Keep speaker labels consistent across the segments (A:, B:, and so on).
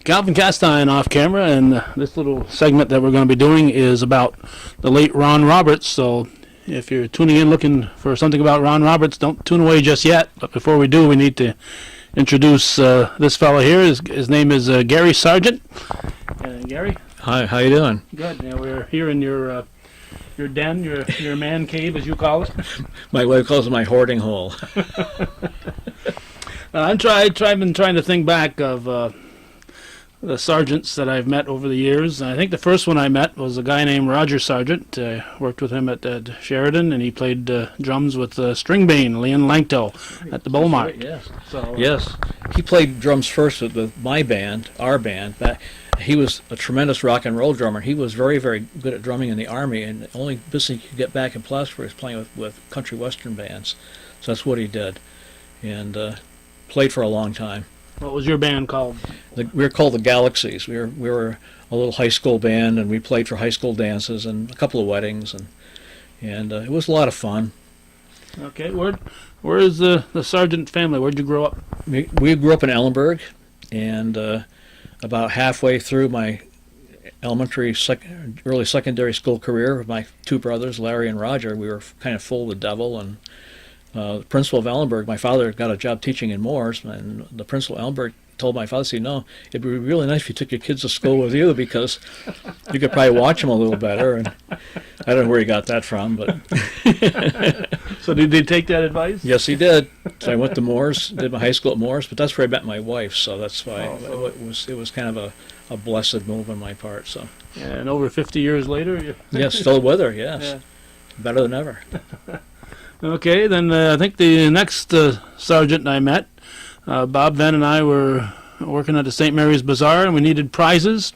A: Calvin Castine off camera, and this little segment that we're going to be doing is about the late Ron Roberts. So if you're tuning in looking for something about Ron Roberts, don't tune away just yet. But before we do, we need to introduce this fellow here. His name is Gary Sargent. Gary?
B: Hi, how you doing?
A: Good. Yeah, we're here in your den, your man cave, as you call it.
B: My wife calls it my hoarding hole.
A: I've been trying to think back of the sergeants that I've met over the years. I think the first one I met was a guy named Roger Sargent. I worked with him at Sheridan, and he played drums with Stringbane, Leon Langto, at the Beaumont.
B: Right, yes.
A: So,
B: yes. He played drums first with my band, our band. He was a tremendous rock and roll drummer. He was very, very good at drumming in the Army, and the only business he could get back in Plattsburgh was playing with country western bands. So that's what he did, and played for a long time.
A: What was your band called?
B: We were called the Galaxies. We were a little high school band, and we played for high school dances and a couple of weddings, and it was a lot of fun.
A: Okay, where is the Sargent family? Where'd you grow up?
B: We grew up in Ellenburg, and about halfway through my early secondary school career with my two brothers, Larry and Roger, we were kind of full of the devil, and the principal of Ellenburg, my father got a job teaching in Moores, and the principal of Ellenburg told my father, said, "No, it'd be really nice if you took your kids to school with you, because you could probably watch them a little better." And I don't know where he got that from, but
A: So did they take that advice?
B: yes, he did. So I went to Moores, did my high school at Moores, but that's where I met my wife, so that's why it was kind of a blessed move on my part. So
A: And over 50 years later,
B: yes, still with her, yes,
A: Yeah.
B: better than ever.
A: Okay, then I think the next sergeant I met, Bob Venn and I were working at the St. Mary's Bazaar, and we needed prizes.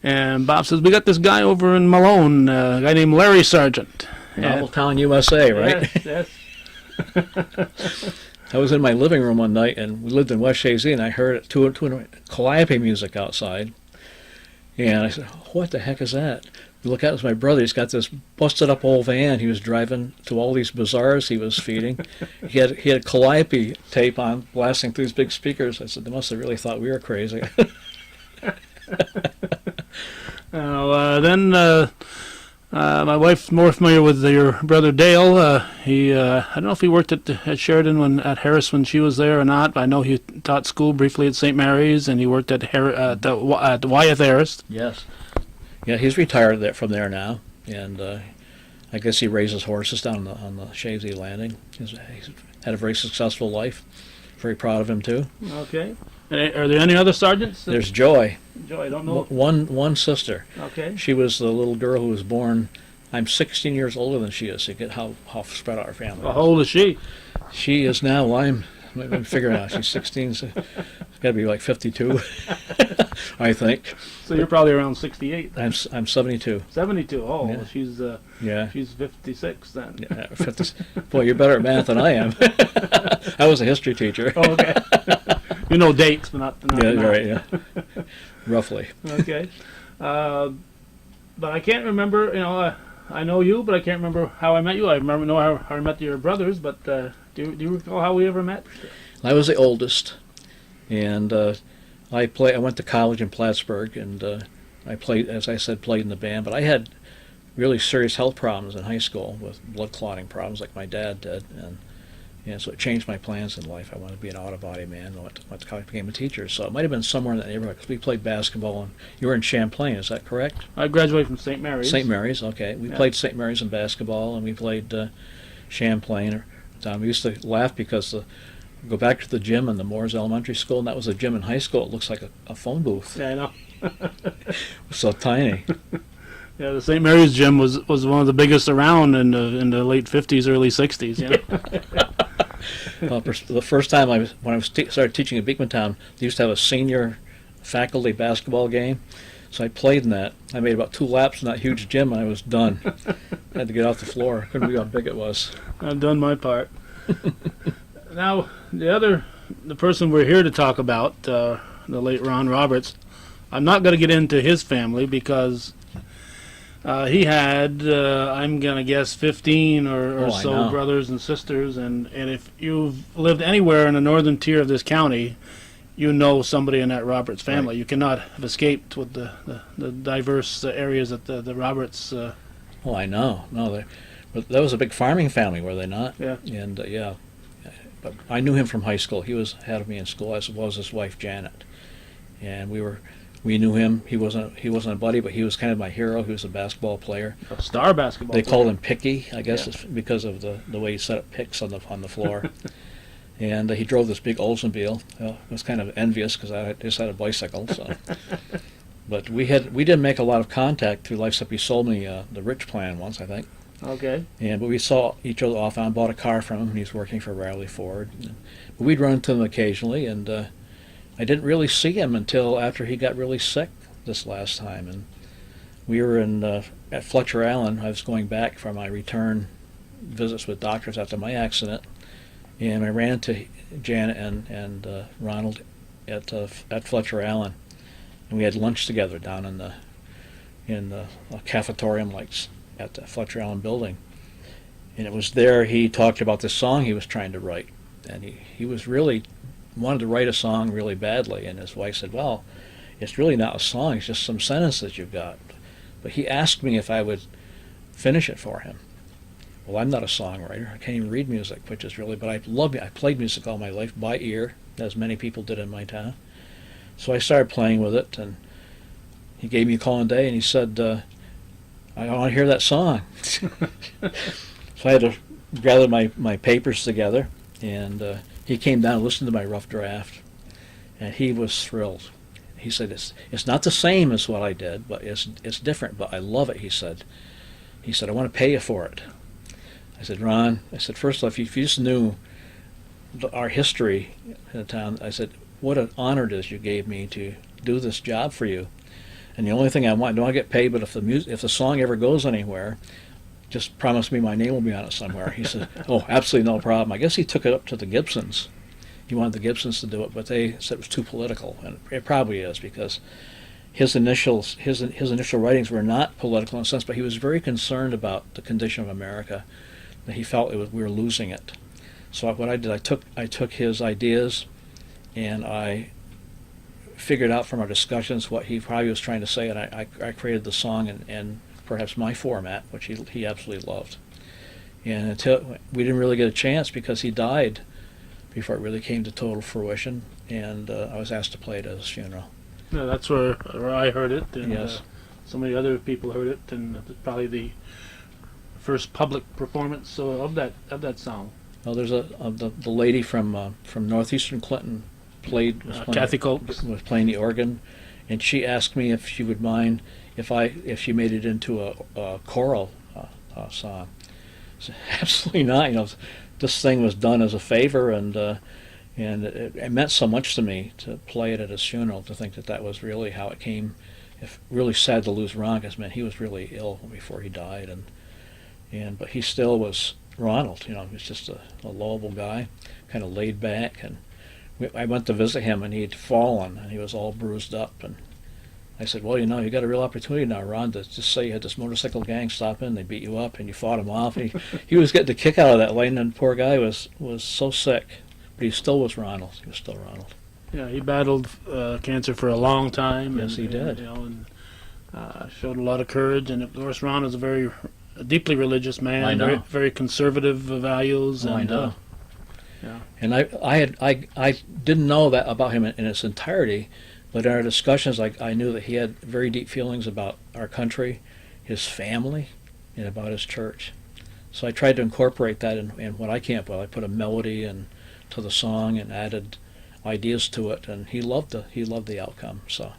A: And Bob says, "We got this guy over in Malone, a guy named Larry Sargent."
B: Novel Town, USA, right?
A: Yes.
B: I was in my living room one night, and we lived in West Shazy, and I heard two calliope music outside. And I said, "What the heck is that?" We look out, it's my brother. He's got this busted up old van. He was driving to all these bazaars he was feeding. He had calliope tape on, blasting through these big speakers. I said, "They must have really thought we were crazy."
A: Then my wife's more familiar with your brother Dale. I don't know if he worked at Sheridan at Harris when she was there or not, but I know he taught school briefly at St. Mary's, and he worked at at Wyeth Harris.
B: Yes. Yeah, he's retired from there now, and I guess he raises horses down on the Shazy Landing. He's had a very successful life. Very proud of him too.
A: Okay. And are there any other sergeants?
B: There's Joy.
A: Joy, I don't know.
B: One sister.
A: Okay.
B: She was the little girl who was born. I'm 16 years older than she is. So you get how spread out our family.
A: How old is she?
B: She is now. Well, I'm figuring out. She's 16. So it's got to be like 52, I think.
A: So you're probably around 68.
B: I'm 72.
A: 72. Oh,
B: Yeah.
A: Well,
B: Yeah.
A: she's 56 then.
B: Yeah, 50. Boy, you're better at math than I am. I was a history teacher.
A: Oh, okay. You know dates, but not
B: Yeah,
A: math.
B: right. Yeah, roughly.
A: Okay. But I can't remember. I know you, but I can't remember how I met you. I know how I met your brothers, but do you recall how we ever met?
B: I was the oldest, and I went to college in Plattsburgh, and I played, as I said, played in the band. But I had really serious health problems in high school with blood clotting problems, like my dad did, and so it changed my plans in life. I wanted to be an auto-body man. I went to college, became a teacher. So it might have been somewhere in that neighborhood, because we played basketball, and you were in Champlain. Is that correct?
A: I graduated from St. Mary's.
B: St. Mary's, okay. We played St. Mary's in basketball, and we played Champlain. We used to laugh because go back to the gym in the Moores Elementary School, and that was a gym in high school. It looks like a phone booth.
A: Yeah, I know.
B: It was so tiny.
A: Yeah, the St. Mary's gym was one of the biggest around in the late 50s, early 60s. You know?
B: Well, the first time when I started teaching at Beekmantown, they used to have a senior faculty basketball game. So I played in that. I made about 2 laps in that huge gym, and I was done. I had to get off the floor. Couldn't believe how big it was.
A: I've done my part. Now, the person we're here to talk about, the late Ron Roberts, I'm not going to get into his family because he had, I'm going to guess, 15 or so brothers and sisters. And if you've lived anywhere in the northern tier of this county, you know somebody in that Roberts family.
B: Right.
A: You cannot have escaped with the diverse areas that the Roberts.
B: Oh, I know. No, but that was a big farming family, were they not?
A: Yeah.
B: And yeah, but I knew him from high school. He was ahead of me in school, as well as his wife Janet. And we knew him. He wasn't a buddy, but he was kind of my hero. He was a basketball player.
A: A star basketball.
B: They
A: player.
B: called him Picky, I guess,
A: Yeah.
B: it's because of the way he set up picks on the floor. And he drove this big Oldsmobile. I was kind of envious because I just had a bicycle. So, but we didn't make a lot of contact through life. Except he sold me the Rich Plan once, I think.
A: Okay.
B: But we saw each other often. I bought a car from him. And he's working for Riley Ford. But we'd run into him occasionally, and I didn't really see him until after he got really sick this last time. And we were at Fletcher Allen. I was going back from my return visits with doctors after my accident, and I ran into Janet and Ronald at Fletcher Allen, and we had lunch together down in the cafetorium like at the Fletcher Allen building. And it was there he talked about this song he was trying to write, and he was really wanted to write a song really badly. And his wife said, "Well, it's really not a song; it's just some sentences you've got." But he asked me if I would finish it for him. Well, I'm not a songwriter. I can't even read music, which is really, but I played music all my life by ear, as many people did in my town. So I started playing with it, and he gave me a call one day, and he said, I want to hear that song. So I had to gather my papers together, and he came down and listened to my rough draft, and he was thrilled. He said, it's not the same as what I did, but it's different, but I love it, he said. He said, I want to pay you for it. I said, Ron, first off, if you just knew our history in the town, I said, what an honor it is you gave me to do this job for you. And the only thing I want, I don't get paid, but if the song ever goes anywhere, just promise me my name will be on it somewhere. He said, oh, absolutely no problem. I guess he took it up to the Gibsons. He wanted the Gibsons to do it, but they said it was too political, and it probably is, because his initial writings were not political in a sense, but he was very concerned about the condition of America. That he felt we were losing it. So what I did, I took his ideas, and I figured out from our discussions what he probably was trying to say, and I created the song in perhaps my format, which he absolutely loved. And until we didn't really get a chance because he died before it really came to total fruition, and I was asked to play it at his funeral.
A: Yeah, that's where I heard it, and
B: Yes.
A: so many other people heard it, and probably the first public performance of that song.
B: Well, there's the lady from Northeastern Clinton was
A: Kathy Coates.
B: playing the organ, and she asked me if she would mind if she made it into a choral song. I said, absolutely not. This thing was done as a favor, and it meant so much to me to play it at his funeral. To think that was really how it came. Really sad to lose Ron, because he was really ill before he died, but he still was Ronald. He was just a lovable guy, kind of laid back. And I went to visit him, and he'd fallen, and he was all bruised up. And I said, well, you got a real opportunity now, Ron, to just say you had this motorcycle gang stop in, they beat you up, and you fought them off. And he was getting a kick out of that lane, and the poor guy was so sick. But he still was Ronald. He was still Ronald.
A: Yeah, he battled cancer for a long time.
B: Yes, he did.
A: And showed a lot of courage. And of course, Ron is a deeply religious man.
B: I know.
A: Very, very conservative values.
B: Oh,
A: and,
B: I know.
A: Yeah.
B: And I didn't know that about him in its entirety, but in our discussions, I knew that he had very deep feelings about our country, his family, and about his church. So I tried to incorporate that in what I came up with. I put a melody to the song and added ideas to it, and he loved the outcome. So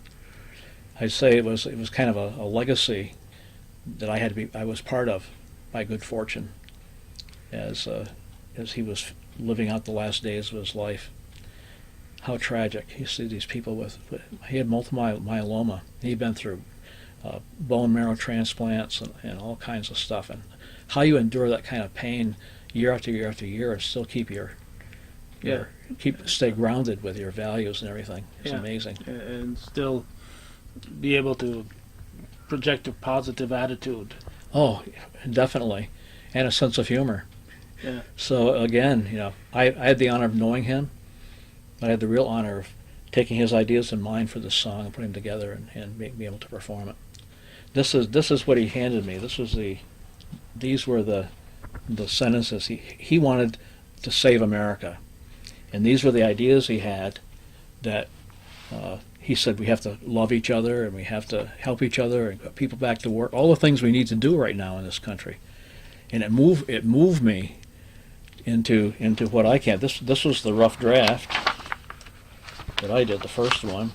B: I'd say it was kind of a legacy that I was part of by good fortune, as he was living out the last days of his life. How tragic! You see these people he had multiple myeloma. He'd been through bone marrow transplants and all kinds of stuff, and how you endure that kind of pain year after year after year and still stay grounded with your values and everything. It's amazing.
A: And still be able to project a positive attitude.
B: Oh, definitely, and a sense of humor.
A: Yeah.
B: So again, I had the honor of knowing him, but I had the real honor of taking his ideas in mind for this song and putting them together and being able to perform it. This is what he handed me. These were the sentences. He wanted to save America, and these were the ideas he had that he said we have to love each other and we have to help each other and put people back to work. All the things we need to do right now in this country, and it moved me into what I can. This was the rough draft that I did, the first one.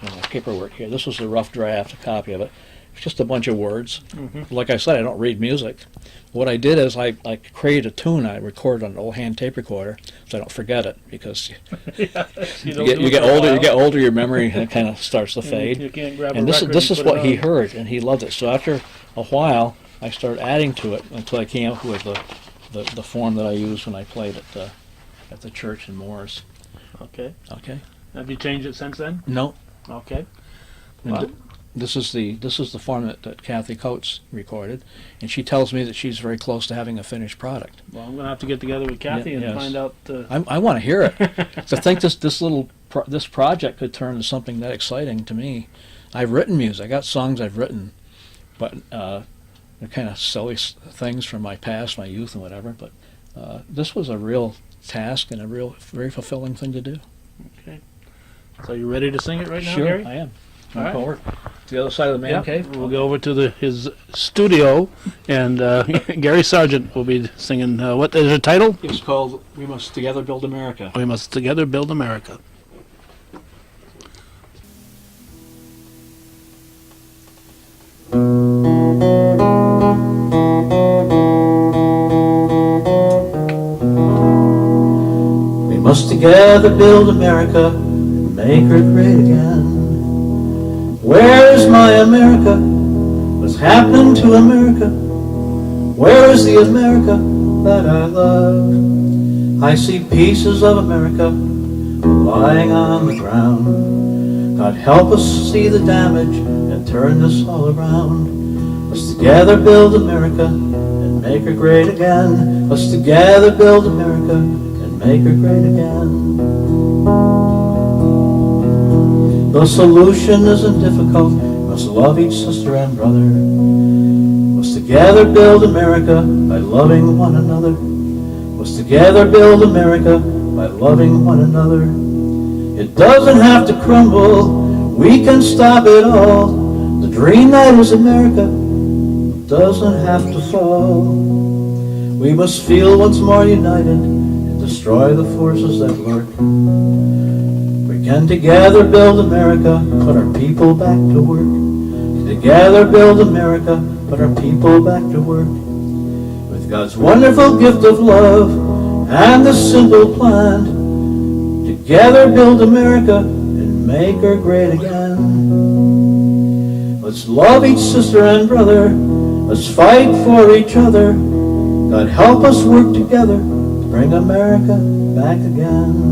B: And my paperwork here. This was the rough draft, a copy of it. It's just a bunch of words.
A: Mm-hmm.
B: Like I said, I don't read music. What I did is I created a tune I recorded on an old hand tape recorder so I don't forget it, because you get older, your memory kind of starts to fade.
A: You can't grab
B: And
A: a
B: this
A: record
B: is
A: and put
B: what
A: it
B: he
A: on.
B: heard, and he loved it. So after a while, I started adding to it until I came up with the form that I used when I played at the church in Moores.
A: Okay.
B: Okay.
A: Have you changed it since then?
B: No.
A: Okay.
B: And
A: Wow.
B: This is the form that Kathy Coates recorded, and she tells me that she's very close to having a finished product.
A: Well, I'm going to have to get together with Kathy
B: Yeah,
A: and
B: yes.
A: find out.
B: I want to hear it. To think this project could turn into something that exciting to me. I've written music. I got songs I've written, but they're kind of silly things from my past, my youth, and whatever. But this was a real task and a very fulfilling thing to do.
A: Okay. So you ready to sing it right now,
B: Sure,
A: Gary?
B: I am.
A: All right.
B: Over to the other side of the man
A: Yep.
B: cave.
A: We'll go over to his studio, and Gary Sargent will be singing. What is the title?
B: It's called "We Must Together Build America."
A: We must together build America.
C: We must together build America and make her great again. Where is my America? What's happened to America? Where is the America that I love? I see pieces of America lying on the ground. God help us see the damage and turn this all around. Let's together build America and make her great again. Let's together build America and make her great again. The solution isn't difficult. Must love each sister and brother. Must together build America by loving one another. Must together build America by loving one another. It doesn't have to crumble. We can stop it all. The dream that is America doesn't have to fall. We must feel once more united and destroy the forces that lurk. We can together build America, put our people back to work. Together build America, put our people back to work. With God's wonderful gift of love and the simple plan, together build America and make her great again. Let's love each sister and brother. Let's fight for each other. God help us work together to bring America back again.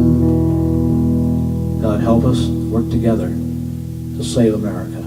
C: God help us work together to save America.